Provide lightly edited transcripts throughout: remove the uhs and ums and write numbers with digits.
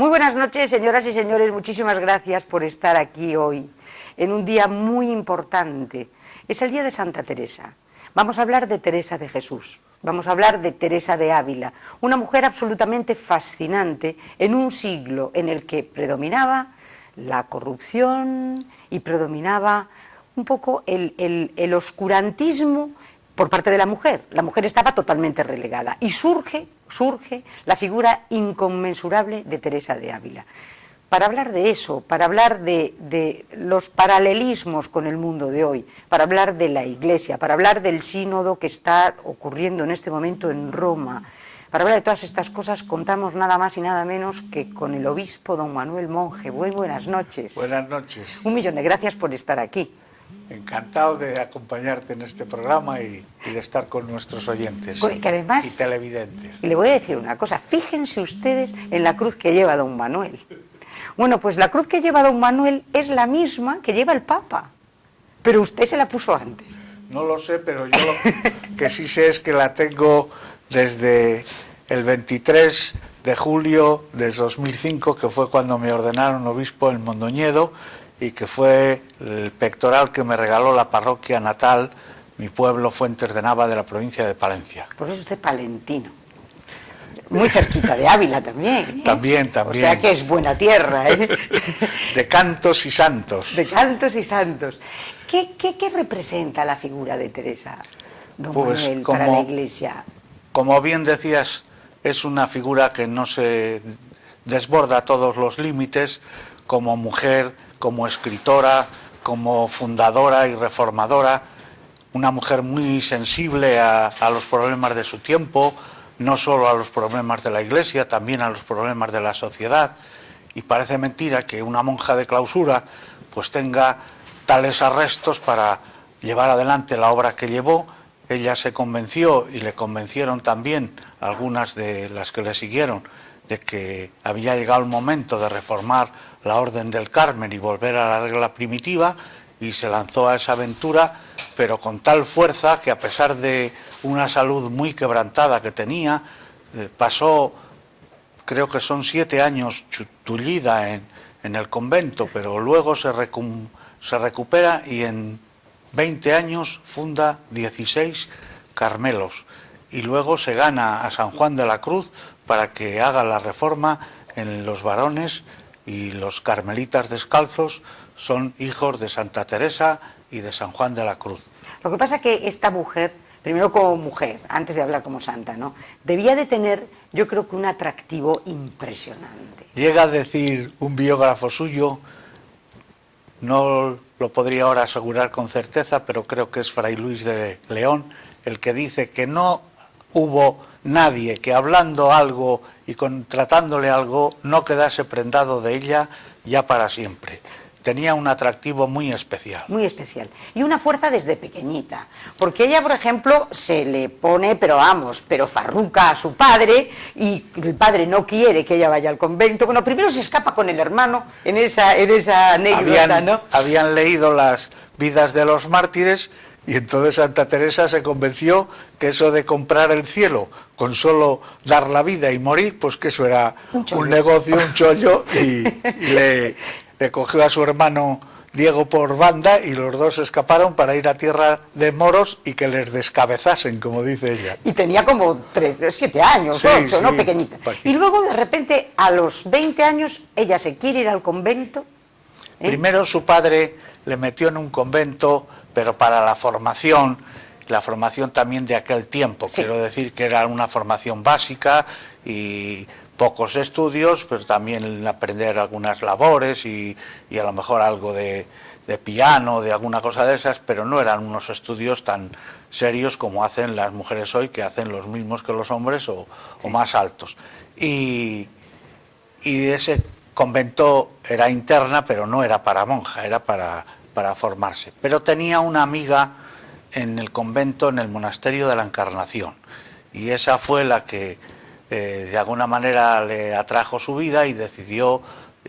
Muy buenas noches, señoras y señores. Muchísimas gracias por estar aquí hoy, en un día muy importante. Es el día de Santa Teresa. Vamos a hablar de Teresa de Jesús. Vamos a hablar de Teresa de Ávila, una mujer absolutamente fascinante en un siglo en el que predominaba la corrupción y predominaba un poco el oscurantismo por parte de la mujer. La mujer estaba totalmente relegada y surge la figura inconmensurable de Teresa de Ávila. Para hablar de eso, para hablar de los paralelismos con el mundo de hoy, para hablar de la Iglesia, para hablar del sínodo que está ocurriendo en este momento en Roma, para hablar de todas estas cosas, contamos nada más y nada menos que con el obispo don Manuel Monge. Muy buenas noches. Buenas noches. 1.000.000 de gracias por estar aquí. Encantado de acompañarte en este programa y de estar con nuestros oyentes que además, y televidentes. Y le voy a decir una cosa, fíjense ustedes en la cruz que lleva don Manuel. Bueno, pues la cruz que lleva don Manuel es la misma que lleva el Papa, pero usted se la puso antes. No lo sé, pero yo lo que sí sé es que la tengo desde el 23 de julio de 2005, que fue cuando me ordenaron obispo en Mondoñedo, y que fue el pectoral que me regaló la parroquia natal, mi pueblo Fuentes de Nava, de la provincia de Palencia. Por eso usted palentino. Muy cerquita de Ávila también, ¿eh? También. O sea que es buena tierra, ¿eh? De cantos y santos. De cantos y santos. ¿Qué representa la figura de Teresa, don Manuel, para la Iglesia? Como bien decías, es una figura que no se desborda todos los límites, como mujer, como escritora, como fundadora y reformadora, una mujer muy sensible a los problemas de su tiempo, no solo a los problemas de la Iglesia, también a los problemas de la sociedad, y parece mentira que una monja de clausura pues tenga tales arrestos para llevar adelante la obra que llevó. Ella se convenció, y le convencieron también algunas de las que le siguieron, de que había llegado el momento de reformar la Orden del Carmen y volver a la regla primitiva, y se lanzó a esa aventura, pero con tal fuerza que, a pesar de una salud muy quebrantada que tenía, pasó, creo que son 7 años tullida en el convento, pero luego se recupera y en 20 años funda 16 Carmelos, y luego se gana a San Juan de la Cruz para que haga la reforma en los varones, y los carmelitas descalzos son hijos de Santa Teresa y de San Juan de la Cruz. Lo que pasa es que esta mujer, primero como mujer, antes de hablar como santa, ¿no?, debía de tener, yo creo que un atractivo impresionante. Llega a decir un biógrafo suyo, no lo podría ahora asegurar con certeza, pero creo que es Fray Luis de León, el que dice que no hubo nadie que, hablando algo y tratándole algo, no quedase prendado de ella ya para siempre. Tenía un atractivo muy especial. Muy especial. Y una fuerza desde pequeñita. Porque ella, por ejemplo, se le pone, pero farruca a su padre, y el padre no quiere que ella vaya al convento. Bueno, primero se escapa con el hermano en esa anécdota, ¿no? Habían leído las vidas de los mártires, y entonces Santa Teresa se convenció que eso de comprar el cielo con solo dar la vida y morir, pues que eso era un negocio, un chollo, y le cogió a su hermano Diego por banda, y los dos escaparon para ir a tierra de moros y que les descabezasen, como dice ella. Y tenía como 7 años, sí, 8, ¿no? Pequeñita. Y luego, de repente, a los 20 años, ella se quiere ir al convento. Primero su padre le metió en un convento, pero para la formación también de aquel tiempo. Sí. Quiero decir que era una formación básica y pocos estudios, pero también aprender algunas labores y a lo mejor algo de piano, de alguna cosa de esas, pero no eran unos estudios tan serios como hacen las mujeres hoy, que hacen los mismos que los hombres o más altos. Y ese convento era interna, pero no era para monja, era para formarse. Pero tenía una amiga en el convento, en el monasterio de la Encarnación, y esa fue la que de alguna manera le atrajo su vida y decidió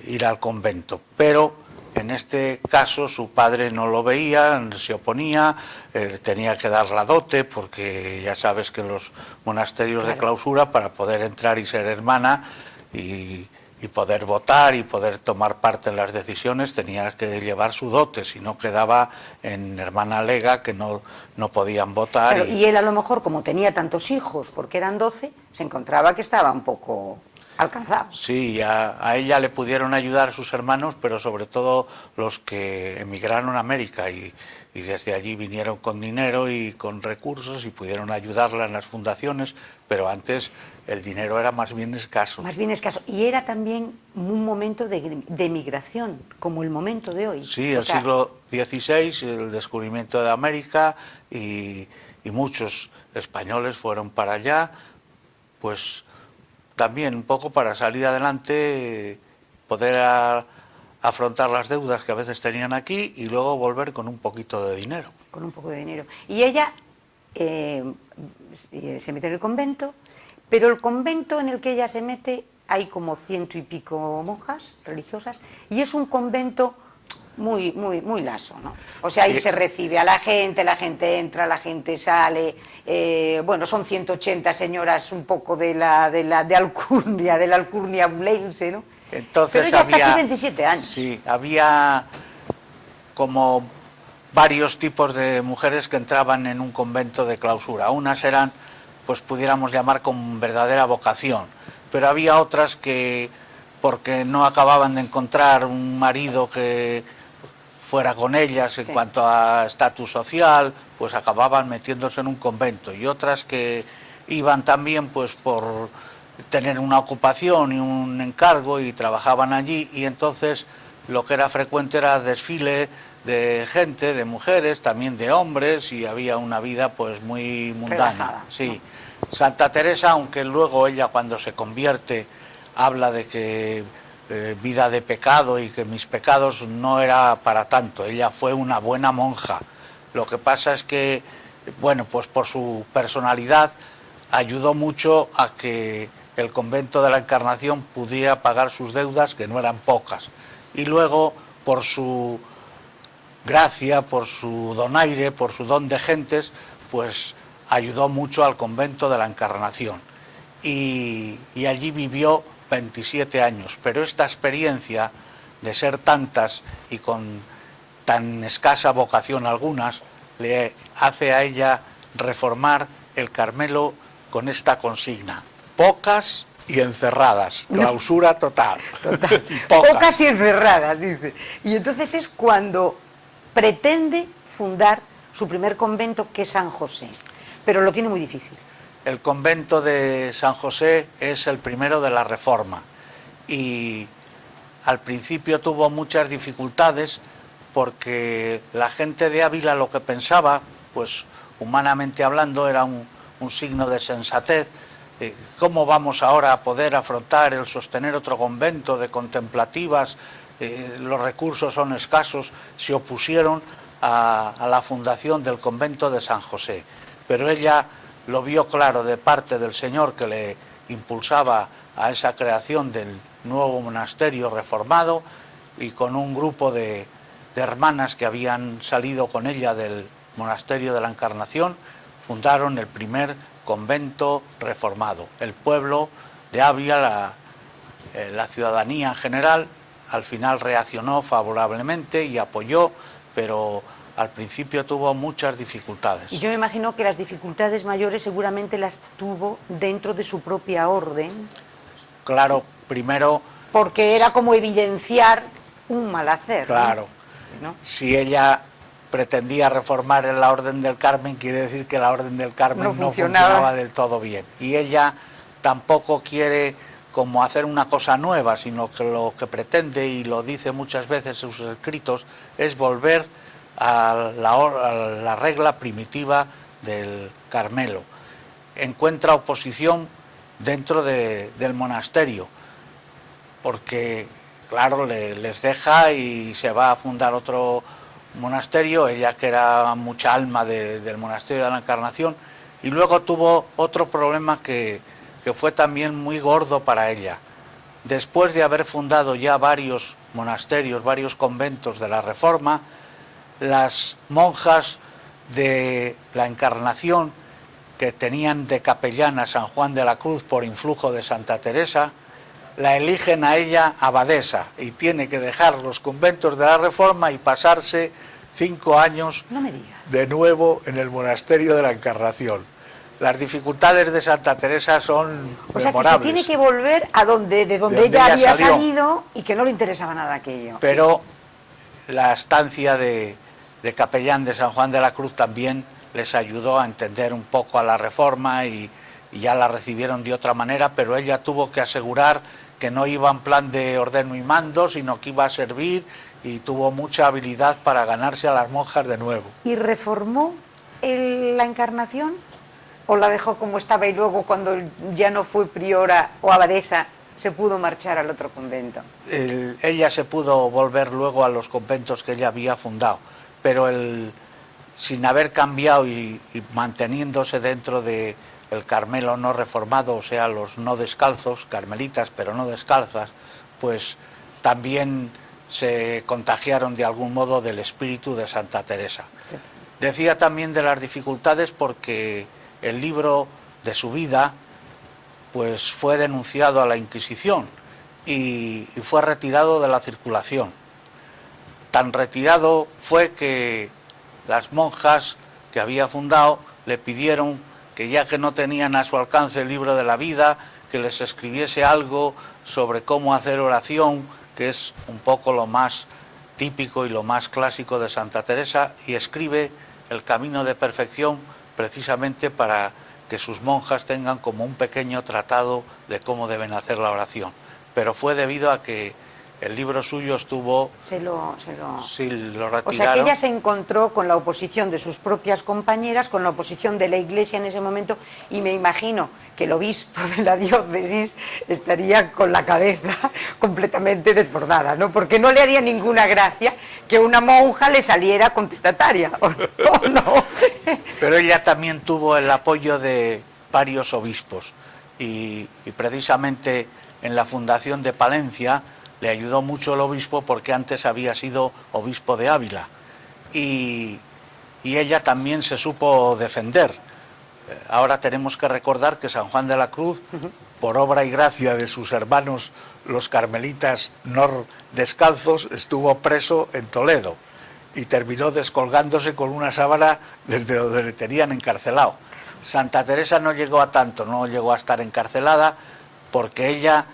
ir al convento. Pero en este caso su padre no lo veía, se oponía, tenía que dar la dote, porque ya sabes que los monasterios de clausura, para poder entrar y ser hermana y y poder votar y poder tomar parte en las decisiones, tenía que llevar su dote, si no quedaba en hermana lega, que no podían votar. Claro, y él a lo mejor, como tenía tantos hijos, porque eran 12, se encontraba que estaba un poco alcanzado. Sí, a ella le pudieron ayudar sus hermanos, pero sobre todo los que emigraron a América y desde allí vinieron con dinero y con recursos y pudieron ayudarla en las fundaciones, pero antes el dinero era más bien escaso. Más bien escaso. Y era también un momento de emigración, como el momento de hoy. Sí, el siglo XVI, el descubrimiento de América y muchos españoles fueron para allá, pues también un poco para salir adelante, poder afrontar las deudas que a veces tenían aquí y luego volver con un poquito de dinero. Con un poco de dinero. Y ella se mete en el convento, pero el convento en el que ella se mete hay como 100 y pico monjas religiosas y es un convento muy laso, ¿no? O sea, ahí se recibe a la gente entra, la gente sale, bueno, son 180 señoras un poco de la alcurnia abulense, ¿no? Entonces pero ella está así 27 años. Sí, había como varios tipos de mujeres que entraban en un convento de clausura. Unas eran, pues pudiéramos llamar con verdadera vocación, pero había otras que, porque no acababan de encontrar un marido que fuera con ellas en cuanto a estatus social, pues acababan metiéndose en un convento, y otras que iban también pues por tener una ocupación y un encargo y trabajaban allí, y entonces lo que era frecuente era desfile de gente, de mujeres, también de hombres, y había una vida pues muy mundana. Relajada, sí. ¿No? Santa Teresa, aunque luego ella cuando se convierte habla de que vida de pecado y que mis pecados no era para tanto, ella fue una buena monja. Lo que pasa es que, bueno, pues por su personalidad ayudó mucho a que el convento de la Encarnación pudiera pagar sus deudas, que no eran pocas, y luego por su gracia, por su donaire, por su don de gentes, pues ayudó mucho al convento de la Encarnación y allí vivió 27 años, pero esta experiencia de ser tantas y con tan escasa vocación algunas, le hace a ella reformar el Carmelo con esta consigna: pocas y encerradas, clausura total. Total. Pocas y encerradas, dice. Y entonces es cuando pretende fundar su primer convento, que es San José, pero lo tiene muy difícil. El convento de San José es el primero de la Reforma y al principio tuvo muchas dificultades porque la gente de Ávila lo que pensaba, pues humanamente hablando, era un signo de sensatez. ¿Cómo vamos ahora a poder afrontar el sostener otro convento de contemplativas? Los recursos son escasos. Se opusieron a la fundación del convento de San José, pero ella lo vio claro de parte del Señor, que le impulsaba a esa creación del nuevo monasterio reformado, y con un grupo de hermanas que habían salido con ella del monasterio de la Encarnación, fundaron el primer convento reformado. El pueblo de Ávila, la ciudadanía en general, al final reaccionó favorablemente y apoyó, pero al principio tuvo muchas dificultades. Y yo me imagino que las dificultades mayores seguramente las tuvo dentro de su propia orden. Claro, primero... porque era como evidenciar un mal hacer. Claro. ¿No? Si ella pretendía reformar en la Orden del Carmen, quiere decir que la Orden del Carmen no funcionaba del todo bien. Y ella tampoco quiere como hacer una cosa nueva, sino que lo que pretende, y lo dice muchas veces en sus escritos, es volver a la regla primitiva del Carmelo. Encuentra oposición dentro del monasterio, porque claro, les deja y se va a fundar otro monasterio, ella que era mucha alma del monasterio de la Encarnación, y luego tuvo otro problema que fue también muy gordo para ella. Después de haber fundado ya varios monasterios, varios conventos de la Reforma, las monjas de la Encarnación, que tenían de capellana a San Juan de la Cruz por influjo de Santa Teresa, la eligen a ella abadesa y tiene que dejar los conventos de la Reforma y pasarse 5 años No me diga. de nuevo en el monasterio de la Encarnación. Las dificultades de Santa Teresa son O sea, que memorables. se tiene que volver a de donde De ella había salió. salido y que no le interesaba nada aquello. Pero la estancia de capellán de San Juan de la Cruz también les ayudó a entender un poco a la Reforma y ya la recibieron de otra manera, pero ella tuvo que asegurar que no iba en plan de ordeno y mando, sino que iba a servir, y tuvo mucha habilidad para ganarse a las monjas de nuevo. ¿Y reformó la Encarnación o la dejó como estaba y luego cuando ya no fue priora o abadesa se pudo marchar al otro convento? Ella se pudo volver luego a los conventos que ella había fundado, pero sin haber cambiado y manteniéndose dentro de el Carmelo no reformado, o sea, los no descalzos, carmelitas pero no descalzas, pues también se contagiaron de algún modo del espíritu de Santa Teresa. Decía también de las dificultades porque el libro de su vida pues fue denunciado a la Inquisición y fue retirado de la circulación. Tan retirado fue que las monjas que había fundado le pidieron que, ya que no tenían a su alcance el libro de la vida, que les escribiese algo sobre cómo hacer oración, que es un poco lo más típico y lo más clásico de Santa Teresa, y escribe El Camino de Perfección precisamente para que sus monjas tengan como un pequeño tratado de cómo deben hacer la oración. Pero fue debido a que el libro suyo estuvo... Sí, lo retiraron. O sea, que ella se encontró con la oposición de sus propias compañeras, con la oposición de la Iglesia en ese momento, y me imagino que el obispo de la diócesis estaría con la cabeza completamente desbordada, ¿no? Porque no le haría ninguna gracia que una monja le saliera contestataria, ¿o no? Pero ella también tuvo el apoyo de varios obispos y precisamente en la fundación de Palencia le ayudó mucho el obispo porque antes había sido obispo de Ávila y ella también se supo defender. Ahora tenemos que recordar que San Juan de la Cruz, por obra y gracia de sus hermanos los carmelitas no descalzos, estuvo preso en Toledo y terminó descolgándose con una sábana desde donde le tenían encarcelado. Santa Teresa no llegó a tanto, no llegó a estar encarcelada porque ella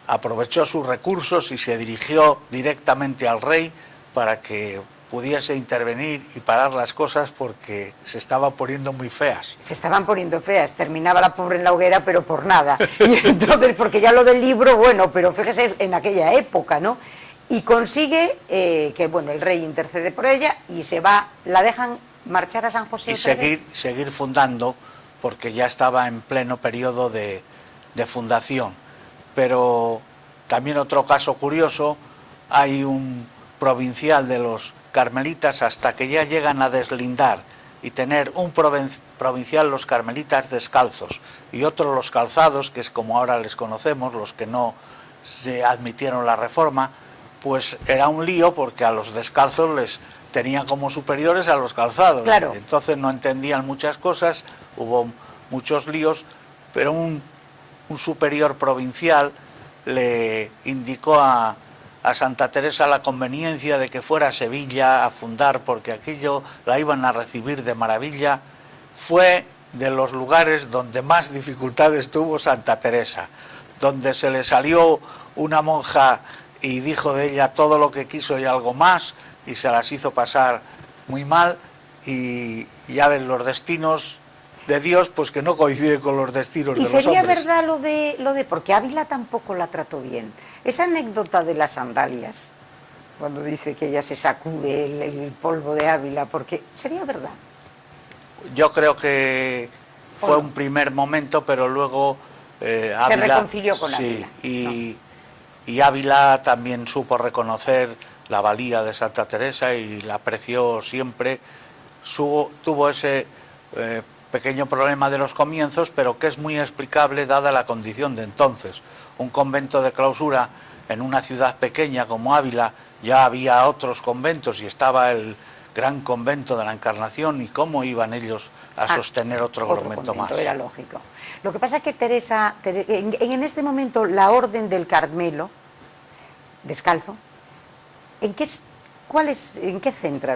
aprovechó sus recursos y se dirigió directamente al rey para que pudiese intervenir y parar las cosas porque se estaban poniendo muy feas. Se estaban poniendo feas, terminaba la pobre en la hoguera, pero por nada. Y entonces, porque ya lo del libro, bueno, pero fíjese en aquella época, ¿no? Y consigue que, bueno, el rey intercede por ella y se va, la dejan marchar a San José. Y seguir fundando, porque ya estaba en pleno periodo de fundación. Pero también otro caso curioso, hay un provincial de los carmelitas hasta que ya llegan a deslindar y tener un provincial los carmelitas descalzos y otro los calzados, que es como ahora les conocemos, los que no se admitieron la reforma, pues era un lío porque a los descalzos les tenían como superiores a los calzados. Claro. Entonces no entendían muchas cosas, hubo muchos líos, pero un superior provincial le indicó a Santa Teresa la conveniencia de que fuera a Sevilla a fundar, porque aquello la iban a recibir de maravilla. Fue de los lugares donde más dificultades tuvo Santa Teresa, donde se le salió una monja y dijo de ella todo lo que quiso y algo más, y se las hizo pasar muy mal, y ya ven los destinos de Dios, pues que no coincide con los destinos de los hombres. Y sería verdad lo de porque Ávila tampoco la trató bien. Esa anécdota de las sandalias, cuando dice que ella se sacude el polvo de Ávila, porque sería verdad. Yo creo que fue un primer momento, pero luego Ávila se reconcilió con sí, Ávila. Y Ávila también supo reconocer la valía de Santa Teresa y la apreció siempre. Tuvo ese pequeño problema de los comienzos, pero que es muy explicable dada la condición de entonces. Un convento de clausura en una ciudad pequeña como Ávila, ya había otros conventos y estaba el gran convento de la Encarnación, y cómo iban ellos a sostener otro convento más. Era lógico. Lo que pasa es que Teresa, en este momento la Orden del Carmelo, descalzo, ¿en qué centra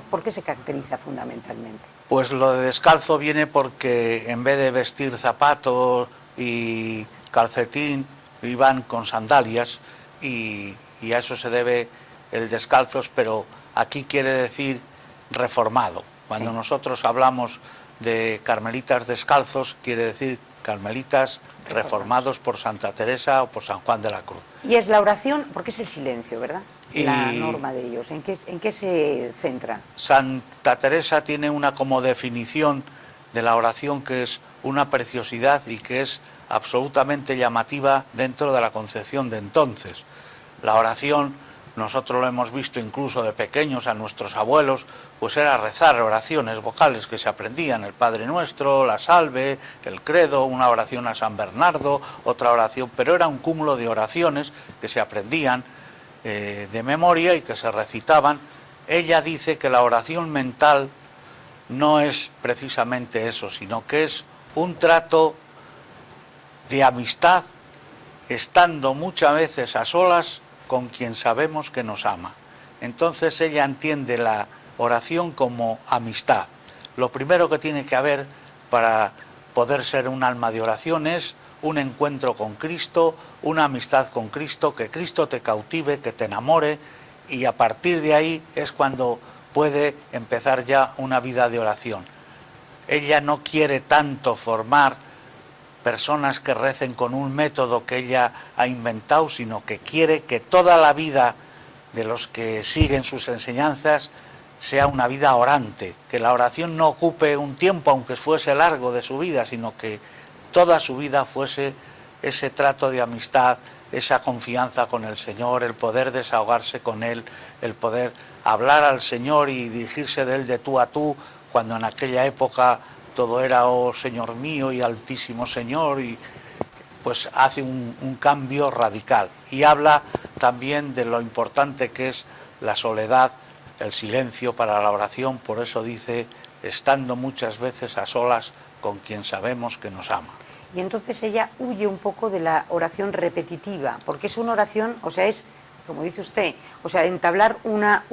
por qué se caracteriza fundamentalmente? Pues lo de descalzo viene porque en vez de vestir zapatos y calcetín, iban con sandalias y a eso se debe el descalzos, pero aquí quiere decir reformado. Cuando nosotros hablamos de carmelitas descalzos, quiere decir carmelitas reformados por Santa Teresa o por San Juan de la Cruz. Y es la oración, porque es el silencio, ¿verdad? La norma de ellos. ¿En qué se centra? Santa Teresa tiene una como definición de la oración que es una preciosidad y que es absolutamente llamativa dentro de la concepción de entonces. La oración, nosotros lo hemos visto incluso de pequeños a nuestros abuelos, pues era rezar oraciones vocales que se aprendían, el Padre Nuestro, la Salve, el Credo, una oración a San Bernardo, otra oración, pero era un cúmulo de oraciones que se aprendían de memoria y que se recitaban. Ella dice que la oración mental no es precisamente eso, sino que es un trato de amistad, estando muchas veces a solas con quien sabemos que nos ama. Entonces ella entiende la oración como amistad. Lo primero que tiene que haber para poder ser un alma de oración es un encuentro con Cristo, una amistad con Cristo, que Cristo te cautive, que te enamore, y a partir de ahí es cuando puede empezar ya una vida de oración. Ella no quiere tanto formar personas que recen con un método que ella ha inventado, sino que quiere que toda la vida de los que siguen sus enseñanzas sea una vida orante, que la oración no ocupe un tiempo, aunque fuese largo de su vida, sino que toda su vida fuese ese trato de amistad, esa confianza con el Señor, el poder desahogarse con Él, el poder hablar al Señor y dirigirse de Él de tú a tú, cuando en aquella época todo era oh Señor mío y altísimo Señor, y pues hace un cambio radical. Y habla también de lo importante que es la soledad, el silencio para la oración, por eso dice, estando muchas veces a solas con quien sabemos que nos ama. Y entonces ella huye un poco de la oración repetitiva, porque es una oración, o sea, es, como dice usted, o sea, entablar una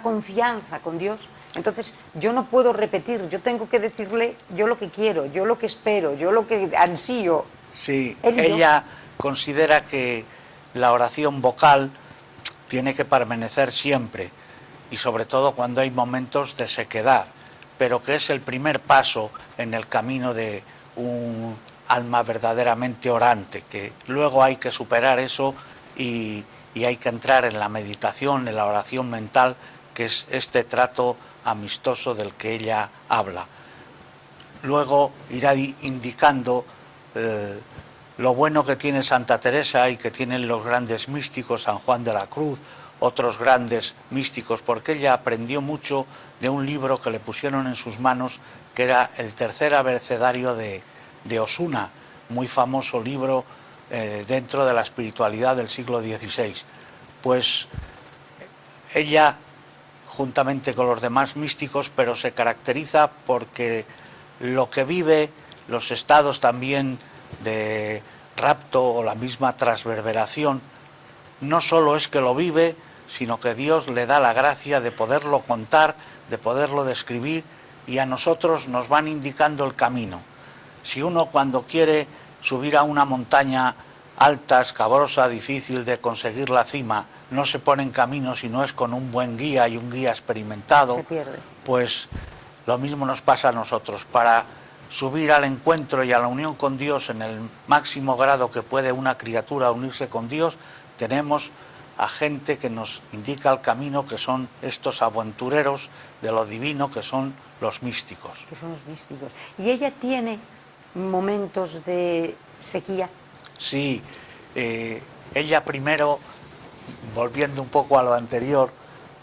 confianza con Dios. Entonces yo no puedo repetir, yo tengo que decirle yo lo que quiero, yo lo que espero, yo lo que ansío. Sí, ella considera que la oración vocal tiene que permanecer siempre, y sobre todo cuando hay momentos de sequedad, pero que es el primer paso en el camino de un alma verdaderamente orante, que luego hay que superar eso y hay que entrar en la meditación, en la oración mental, que es este trato amistoso del que ella habla. Luego irá indicando lo bueno que tiene Santa Teresa y que tienen los grandes místicos, San Juan de la Cruz, otros grandes místicos, porque ella aprendió mucho de un libro que le pusieron en sus manos, que era el tercer abecedario de Osuna, muy famoso libro dentro de la espiritualidad del siglo XVI. Pues ella, juntamente con los demás místicos, pero se caracteriza porque lo que vive, los estados también de rapto o la misma transverberación, no solo es que lo vive, sino que Dios le da la gracia de poderlo contar, de poderlo describir, y a nosotros nos van indicando el camino. Si uno cuando quiere subir a una montaña alta, escabrosa, difícil de conseguir la cima, no se pone en camino si no es con un buen guía y un guía experimentado, se pierde. Pues lo mismo nos pasa a nosotros. Para subir al encuentro y a la unión con Dios en el máximo grado que puede una criatura unirse con Dios, tenemos a gente que nos indica el camino, que son estos aventureros de lo divino, que son los místicos. Que son los místicos. ¿Y ella tiene momentos de sequía? Sí, ella primero, volviendo un poco a lo anterior,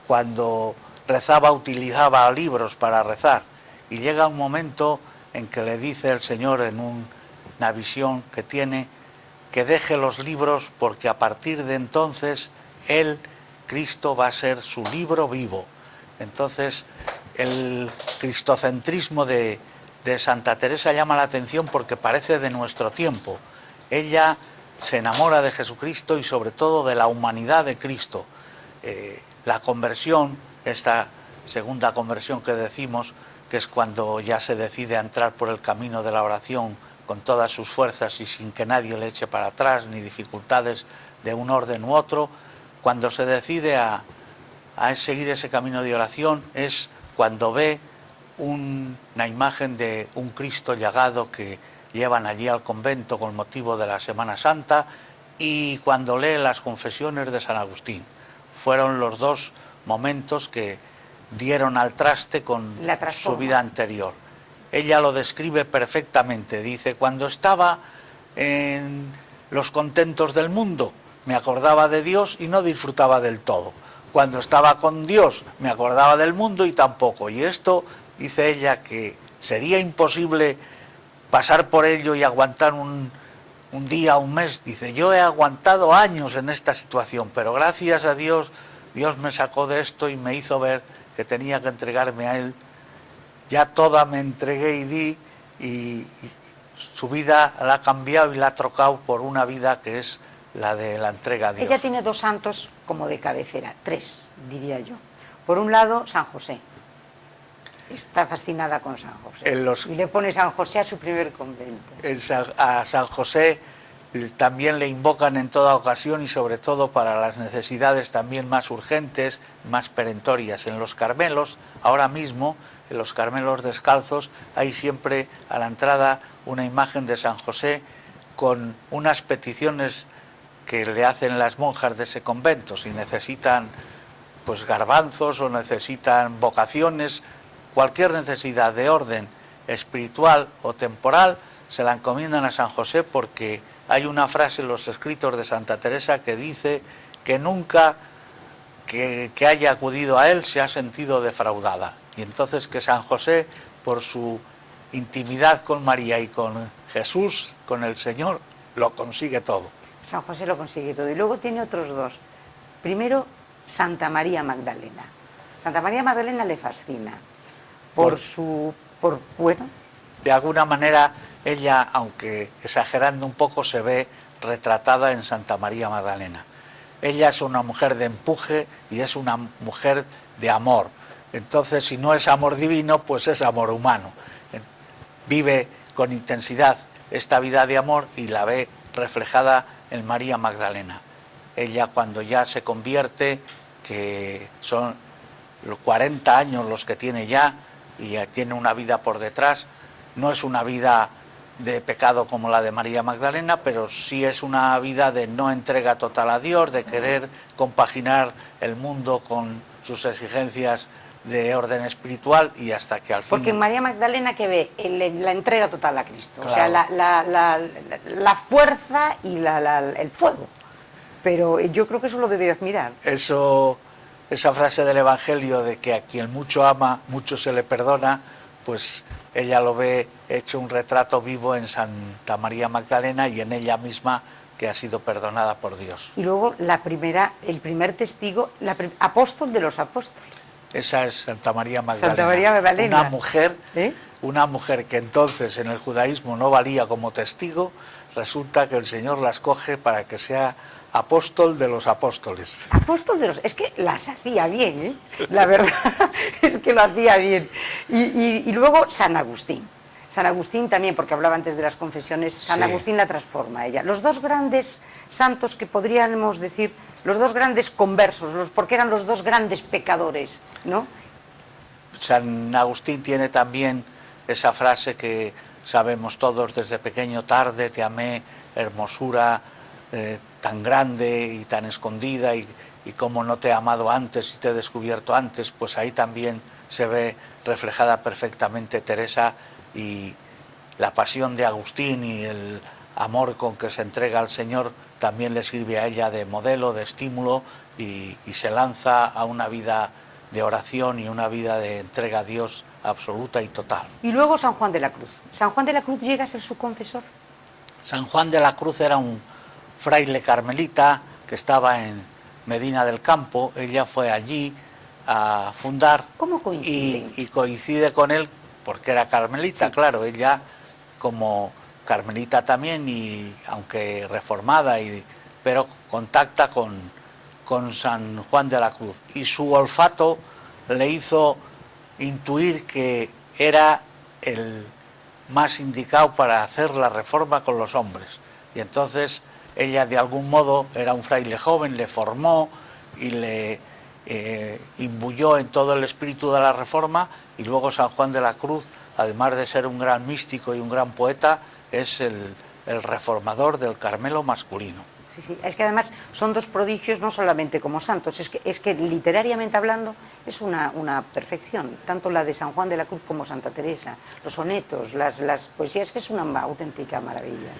cuando rezaba utilizaba libros para rezar, y llega un momento en que le dice el Señor en una visión que tiene, que deje los libros porque a partir de entonces Él, Cristo, va a ser su libro vivo. Entonces el cristocentrismo de Santa Teresa llama la atención porque parece de nuestro tiempo. Ella se enamora de Jesucristo y sobre todo de la humanidad de Cristo. La conversión, esta segunda conversión que decimos, que es cuando ya se decide a entrar por el camino de la oración con todas sus fuerzas y sin que nadie le eche para atrás, ni dificultades de un orden u otro, cuando se decide a seguir ese camino de oración es cuando ve una imagen de un Cristo llagado que llevan allí al convento con motivo de la Semana Santa y cuando lee las confesiones de San Agustín. Fueron los dos momentos que dieron al traste con su vida anterior. Ella lo describe perfectamente, dice, cuando estaba en los contentos del mundo me acordaba de Dios y no disfrutaba del todo. Cuando estaba con Dios me acordaba del mundo y tampoco. Y esto, dice ella, que sería imposible pasar por ello y aguantar un día, un mes. Dice, yo he aguantado años en esta situación, pero gracias a Dios, Dios me sacó de esto y me hizo ver que tenía que entregarme a Él. Ya toda me entregué y di, y su vida la ha cambiado y la ha trocado por una vida que es la de la entrega a Dios. Ella tiene dos santos como de cabecera, tres, diría yo. Por un lado, San José. Está fascinada con San José. Y le pone San José a su primer convento. A San José también le invocan en toda ocasión y sobre todo para las necesidades también más urgentes, más perentorias. En los Carmelos, ahora mismo, en los Carmelos descalzos, hay siempre a la entrada una imagen de San José con unas peticiones que le hacen las monjas de ese convento. Si necesitan pues garbanzos o necesitan vocaciones, cualquier necesidad de orden espiritual o temporal, se la encomiendan a San José porque hay una frase en los escritos de Santa Teresa que dice que nunca que haya acudido a él se ha sentido defraudada. Y entonces que San José, por su intimidad con María y con Jesús, con el Señor, lo consigue todo. San José lo consigue todo. Y luego tiene otros dos. Primero, Santa María Magdalena. Santa María Magdalena le fascina bueno. De alguna manera, ella, aunque exagerando un poco, se ve retratada en Santa María Magdalena. Ella es una mujer de empuje y es una mujer de amor. Entonces, si no es amor divino, pues es amor humano. Vive con intensidad esta vida de amor y la ve reflejada en María Magdalena. Ella, cuando ya se convierte, que son los 40 años los que tiene ya y tiene una vida por detrás, no es una vida de pecado como la de María Magdalena, pero sí es una vida de no entrega total a Dios, de querer compaginar el mundo con sus exigencias de orden espiritual y hasta que al fin... Porque en María Magdalena, que ve la entrega total a Cristo, claro. O sea, la fuerza y el fuego. Pero yo creo que eso lo debe de admirar. Esa frase del Evangelio de que a quien mucho ama, mucho se le perdona, pues ella lo ve hecho un retrato vivo en Santa María Magdalena y en ella misma, que ha sido perdonada por Dios. Y luego el primer testigo, apóstol de los apóstoles. Esa es Santa María Magdalena. Santa María Magdalena. Una mujer que entonces en el judaísmo no valía como testigo, resulta que el Señor la escoge para que sea apóstol de los apóstoles. Apóstol de los... Es que las hacía bien, ¿eh? La verdad es que lo hacía bien. Y luego San Agustín. San Agustín también, porque hablaba antes de las confesiones, San Agustín la transforma a ella. Los dos grandes santos que podríamos decir, los dos grandes conversos, porque eran los dos grandes pecadores, ¿no? San Agustín tiene también esa frase que sabemos todos desde pequeño: tarde te amé, hermosura tan grande y tan escondida, y cómo no te he amado antes y te he descubierto antes. Pues ahí también se ve reflejada perfectamente Teresa, y la pasión de Agustín y el amor con que se entrega al Señor también le sirve a ella de modelo, de estímulo, y se lanza a una vida de oración y una vida de entrega a Dios absoluta y total. Y luego San Juan de la Cruz. ¿San Juan de la Cruz llega a ser su confesor? San Juan de la Cruz era un fraile carmelita que estaba en Medina del Campo. Ella fue allí a fundar. ¿Cómo coinciden? Y coincide con él porque era carmelita, sí. Claro, ella como carmelita también, y aunque reformada, pero contacta con San Juan de la Cruz, y su olfato le hizo intuir que era el más indicado para hacer la reforma con los hombres. Y entonces ella, de algún modo, era un fraile joven, le formó y le imbuyó en todo el espíritu de la reforma. Y luego San Juan de la Cruz, además de ser un gran místico y un gran poeta, es el reformador del Carmelo masculino. Sí, sí. Es que además son dos prodigios no solamente como santos, es que literariamente hablando es una perfección, tanto la de San Juan de la Cruz como Santa Teresa, los sonetos, las poesías, que es una auténtica maravilla.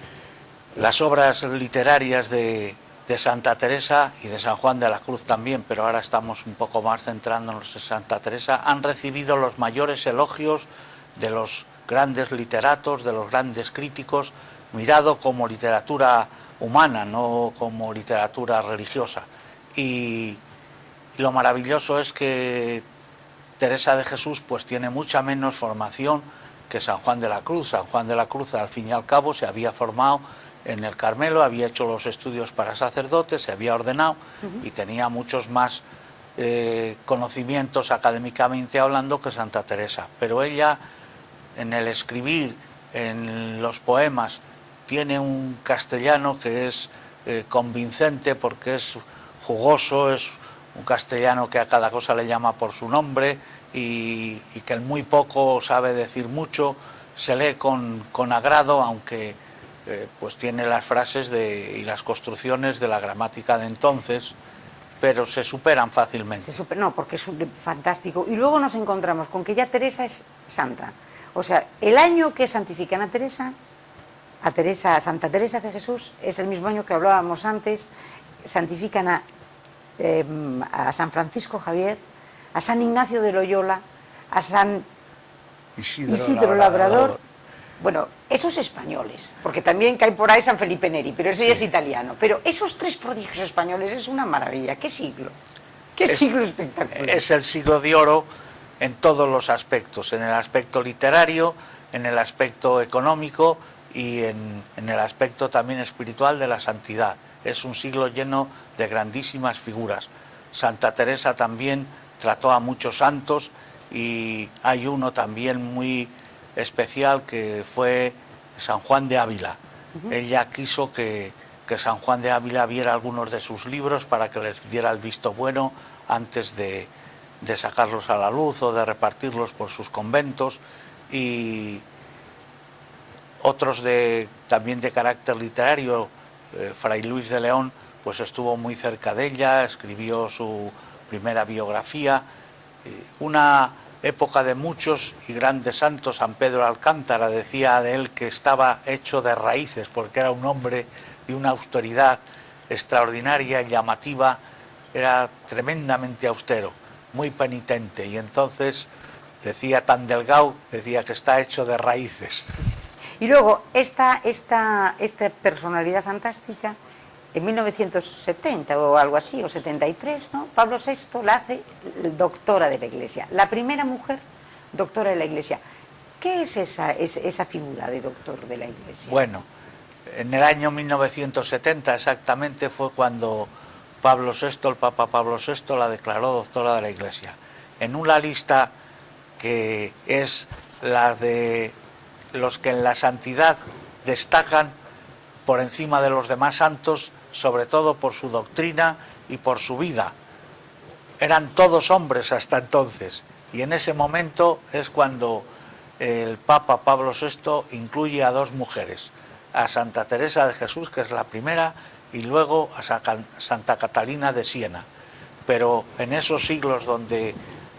Las obras literarias de Santa Teresa y de San Juan de la Cruz también, pero ahora estamos un poco más centrándonos en Santa Teresa, han recibido los mayores elogios de los grandes literatos, de los grandes críticos, mirado como literatura humana, no como literatura religiosa. Y lo maravilloso es que Teresa de Jesús pues tiene mucha menos formación que San Juan de la Cruz. San Juan de la Cruz, al fin y al cabo, se había formado en el Carmelo, había hecho los estudios para sacerdote, se había ordenado y tenía muchos más conocimientos académicamente hablando que Santa Teresa. Pero ella, en el escribir, en los poemas, tiene un castellano que es convincente, porque es jugoso, es un castellano que a cada cosa le llama por su nombre, y que en muy poco sabe decir mucho, se lee con agrado, aunque pues tiene las frases y las construcciones de la gramática de entonces, pero se superan fácilmente. No, porque es fantástico. Y luego nos encontramos con que ya Teresa es santa. O sea, el año que santifican a Santa Teresa de Jesús, es el mismo año que hablábamos antes. Santifican a San Francisco Javier, a San Ignacio de Loyola, a San Isidro Labrador. Bueno, esos españoles, porque también cae por ahí San Felipe Neri, pero ese ya es italiano. Pero esos tres prodigios españoles es una maravilla. ¿Qué siglo? ¿Qué siglo espectacular? Es el siglo de oro en todos los aspectos, en el aspecto literario, en el aspecto económico y en el aspecto también espiritual de la santidad. Es un siglo lleno de grandísimas figuras. Santa Teresa también trató a muchos santos, y hay uno también muy especial que fue San Juan de Ávila. Ella quiso que San Juan de Ávila viera algunos de sus libros para que les diera el visto bueno antes de sacarlos a la luz o de repartirlos por sus conventos. Y otros también de carácter literario, Fray Luis de León pues estuvo muy cerca de ella, escribió su primera biografía. Una época de muchos y grandes santos. San Pedro Alcántara decía de él que estaba hecho de raíces, porque era un hombre de una austeridad extraordinaria y llamativa, era tremendamente austero, muy penitente, y entonces decía, tan delgado, decía que está hecho de raíces. Y luego esta personalidad fantástica, en 1970 o algo así, o 73, ¿no? Pablo VI la hace doctora de la Iglesia, la primera mujer doctora de la Iglesia. ¿Qué es esa figura de doctor de la Iglesia? Bueno, en el año 1970 exactamente fue cuando Pablo VI, el Papa Pablo VI, la declaró doctora de la Iglesia. En una lista que es la de los que en la santidad destacan por encima de los demás santos, sobre todo por su doctrina y por su vida. Eran todos hombres hasta entonces, y en ese momento es cuando el Papa Pablo VI incluye a dos mujeres, a Santa Teresa de Jesús, que es la primera, y luego a Santa Catalina de Siena. Pero en esos siglos donde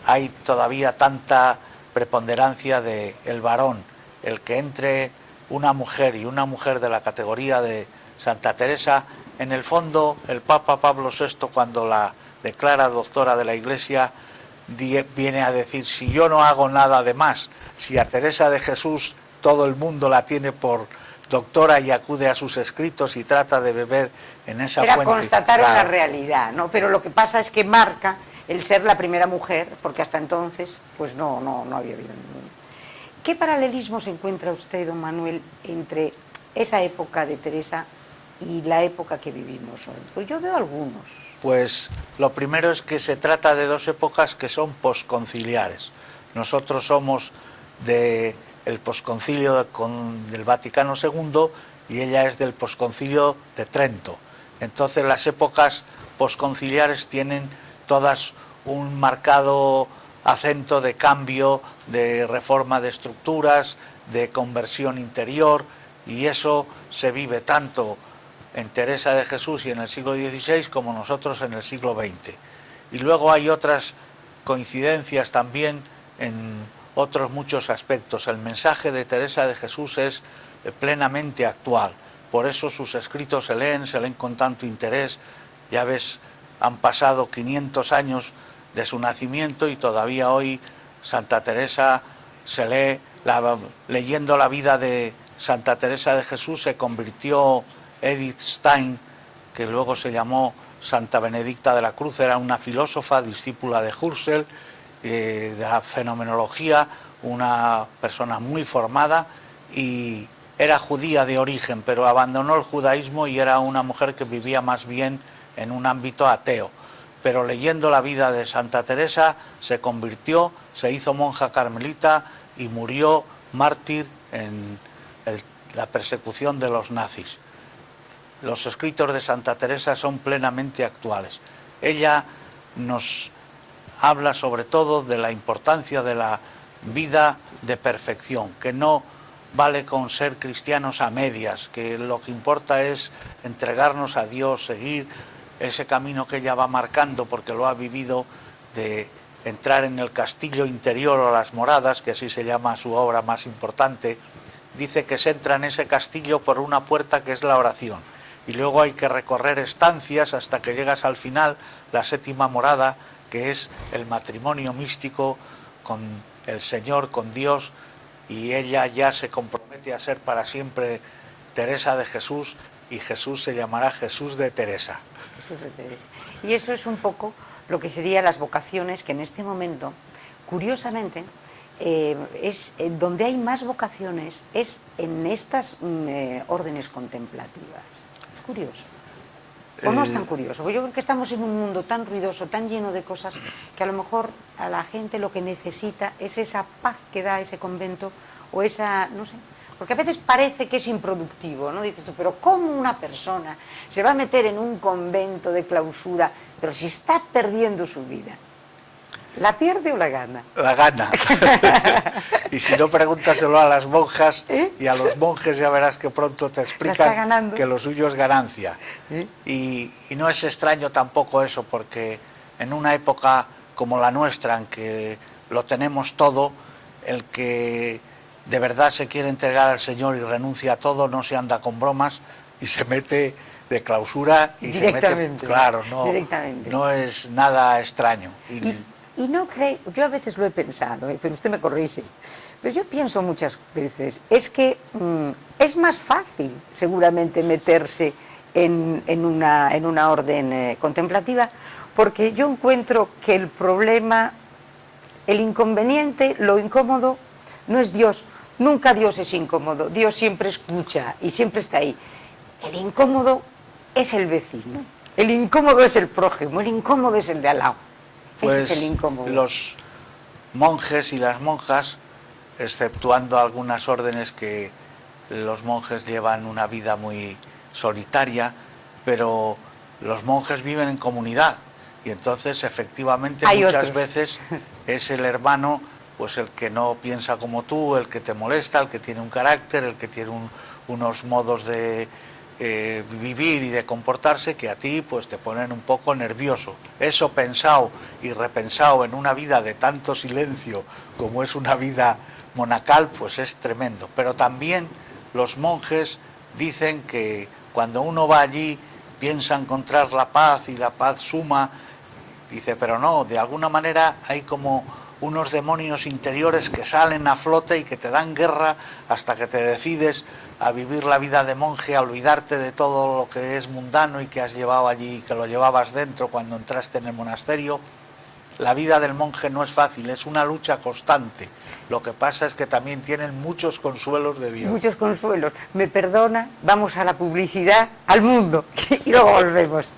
hay todavía tanta preponderancia del varón, el que entre una mujer, y una mujer de la categoría de Santa Teresa, en el fondo el Papa Pablo VI, cuando la declara doctora de la Iglesia, viene a decir: si yo no hago nada de más, si a Teresa de Jesús todo el mundo la tiene por doctora y acude a sus escritos y trata de beber en esa fuente. Era constatar una realidad, ¿no? Pero lo que pasa es que marca el ser la primera mujer, porque hasta entonces pues no había habido ninguna. ¿Qué paralelismos encuentra usted, don Manuel, entre esa época de Teresa y la época que vivimos hoy? Pues yo veo algunos. Pues lo primero es que se trata de dos épocas que son posconciliares. Nosotros somos del posconcilio del Vaticano II y ella es del posconcilio de Trento. Entonces las épocas posconciliares tienen todas un marcado acento de cambio, de reforma de estructuras, de conversión interior, y eso se vive tanto en Teresa de Jesús y en el siglo XVI como nosotros en el siglo XX. Y luego hay otras coincidencias también en otros muchos aspectos. El mensaje de Teresa de Jesús es plenamente actual, por eso sus escritos se leen con tanto interés. Ya ves, han pasado 500 años de su nacimiento y todavía hoy Santa Teresa se lee. Leyendo la vida de Santa Teresa de Jesús se convirtió Edith Stein, que luego se llamó Santa Benedicta de la Cruz. Era una filósofa, discípula de Husserl, de la fenomenología, una persona muy formada, y era judía de origen, pero abandonó el judaísmo y era una mujer que vivía más bien en un ámbito ateo. Pero leyendo la vida de Santa Teresa se convirtió, se hizo monja carmelita y murió mártir en la persecución de los nazis. Los escritos de Santa Teresa son plenamente actuales. Ella nos habla sobre todo de la importancia de la vida de perfección, que no vale con ser cristianos a medias, que lo que importa es entregarnos a Dios, seguir ese camino que ella va marcando, porque lo ha vivido, de entrar en el castillo interior o las moradas, que así se llama su obra más importante. Dice que se entra en ese castillo por una puerta que es la oración, y luego hay que recorrer estancias hasta que llegas al final, la séptima morada, que es el matrimonio místico con el Señor, con Dios, y ella ya se compromete a ser para siempre Teresa de Jesús, y Jesús se llamará Jesús de Teresa. Jesús de Teresa. Y eso es un poco lo que serían las vocaciones, que en este momento, curiosamente, donde hay más vocaciones es en estas órdenes contemplativas. Es curioso. ¿O no es tan curioso? Porque yo creo que estamos en un mundo tan ruidoso, tan lleno de cosas, que a lo mejor a la gente lo que necesita es esa paz que da ese convento, o esa, no sé, porque a veces parece que es improductivo, ¿no? Dices tú, pero ¿cómo una persona se va a meter en un convento de clausura, pero si está perdiendo su vida? ¿La pierde o la gana? La gana. Y si no, pregúntaselo a las monjas y a los monjes, ya verás que pronto te explican que lo suyo es ganancia. Y no es extraño tampoco eso, porque en una época como la nuestra, en que lo tenemos todo, el que de verdad se quiere entregar al Señor y renuncia a todo, no se anda con bromas y se mete de clausura y se mete, claro, no es nada extraño. Y no creo, yo a veces lo he pensado, pero usted me corrige, pero yo pienso muchas veces, es que es más fácil seguramente meterse en una orden contemplativa, porque yo encuentro que el problema, el inconveniente, lo incómodo, no es Dios. Nunca Dios es incómodo, Dios siempre escucha y siempre está ahí. El incómodo es el vecino, el incómodo es el prójimo, el incómodo es el de al lado. Pues ese es el incómodo. Los monjes y las monjas, exceptuando algunas órdenes que los monjes llevan una vida muy solitaria, pero los monjes viven en comunidad, y entonces efectivamente muchas veces es el hermano, pues el que no piensa como tú, el que te molesta, el que tiene un carácter, el que tiene unos modos de vivir y de comportarse que a ti pues te ponen un poco nervioso. Eso pensado y repensado en una vida de tanto silencio como es una vida monacal, pues es tremendo. Pero también los monjes dicen que cuando uno va allí piensa encontrar la paz y la paz suma. Dice, pero no, de alguna manera hay como unos demonios interiores que salen a flote y que te dan guerra hasta que te decides a vivir la vida de monje, a olvidarte de todo lo que es mundano y que has llevado allí, que lo llevabas dentro cuando entraste en el monasterio, La vida del monje no es fácil, es una lucha constante. Lo que pasa es que también tienen muchos consuelos de Dios. Muchos consuelos. Me perdona, vamos a la publicidad, al mundo, y luego volvemos.